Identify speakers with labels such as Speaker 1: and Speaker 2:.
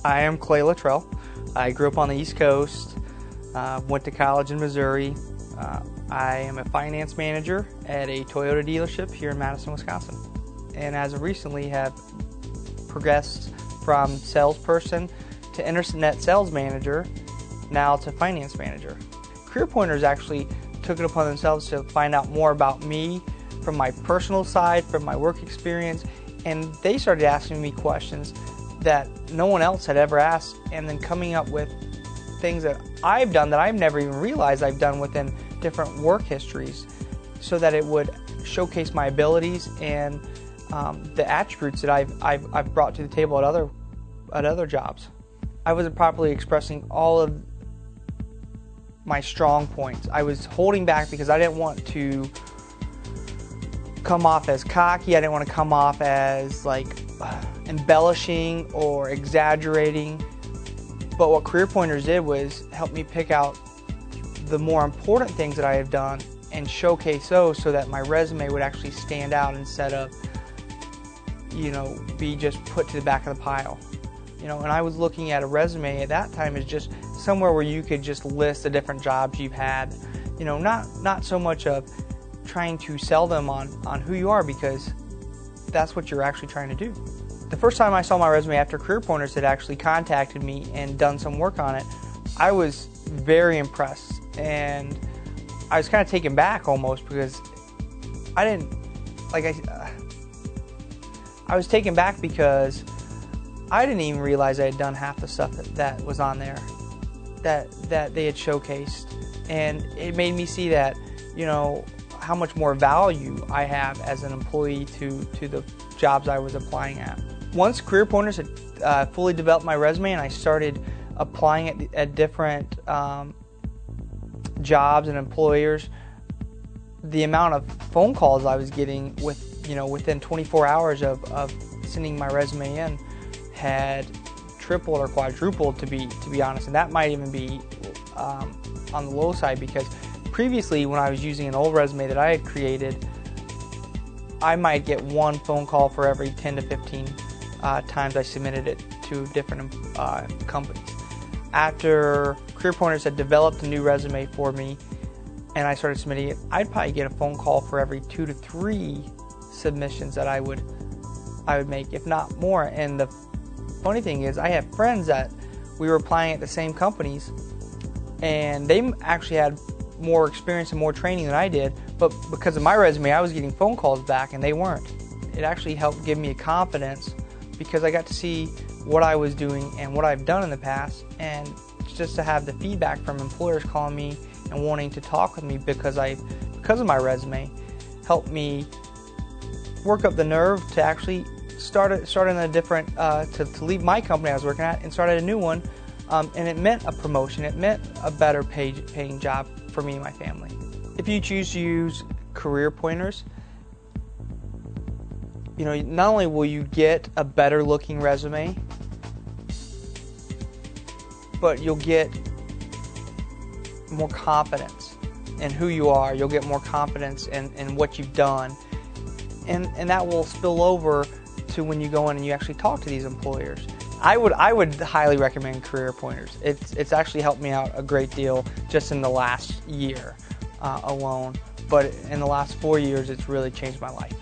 Speaker 1: I am Clay Luttrell. I grew up on the East Coast, went to college in Missouri. I am a finance manager at a Toyota dealership here in Madison, Wisconsin. And as of recently have progressed from salesperson to internet sales manager, now to finance manager. Career Pointers actually took it upon themselves to find out more about me from my personal side, from my work experience, and they started asking me questions that no one else had ever asked, and then coming up with things that I've done that I've never even realized I've done within different work histories, so that it would showcase my abilities and the attributes that I've brought to the table at other jobs. I wasn't properly expressing all of my strong points. I was holding back because I didn't want to come off as cocky. I didn't want to come off as like embellishing or exaggerating. But what Career Pointers did was help me pick out the more important things that I have done and showcase those so that my resume would actually stand out instead of, be just put to the back of the pile. And I was looking at a resume at that time as just somewhere where you could just list the different jobs you've had. Not so much of trying to sell them on who you are, because that's what you're actually trying to do. The first time I saw my resume after Career Pointers had actually contacted me and done some work on it, I was very impressed, and I was kind of taken back almost, because I was taken back because I didn't even realize I had done half the stuff that was on there that they had showcased, and it made me see that how much more value I have as an employee to the jobs I was applying at. Once Career Pointers had fully developed my resume and I started applying it at different jobs and employers, the amount of phone calls I was getting within 24 hours of sending my resume in had tripled or quadrupled, to be honest, and that might even be on the low side, because previously when I was using an old resume that I had created, I might get one phone call for every 10 to 15 times I submitted it to different companies. After Career Pointers had developed a new resume for me and I started submitting it, I'd probably get a phone call for every 2 to 3 submissions that I would make, if not more. And the funny thing is, I have friends that we were applying at the same companies, and they actually had more experience and more training than I did, but because of my resume, I was getting phone calls back and they weren't. It actually helped give me a confidence, because I got to see what I was doing and what I've done in the past, and just to have the feedback from employers calling me and wanting to talk with me because of my resume, helped me work up the nerve to actually start in a different, to leave my company I was working at and start at a new one, and it meant a promotion. It meant a better paying job for me and my family. If you choose to use Career Pointers, not only will you get a better looking resume, but you'll get more confidence in who you are. You'll get more confidence in what you've done, and that will spill over to when you go in and you actually talk to these employers. I would highly recommend Career Pointers. It's actually helped me out a great deal just in the last year alone, but in the last 4 years it's really changed my life.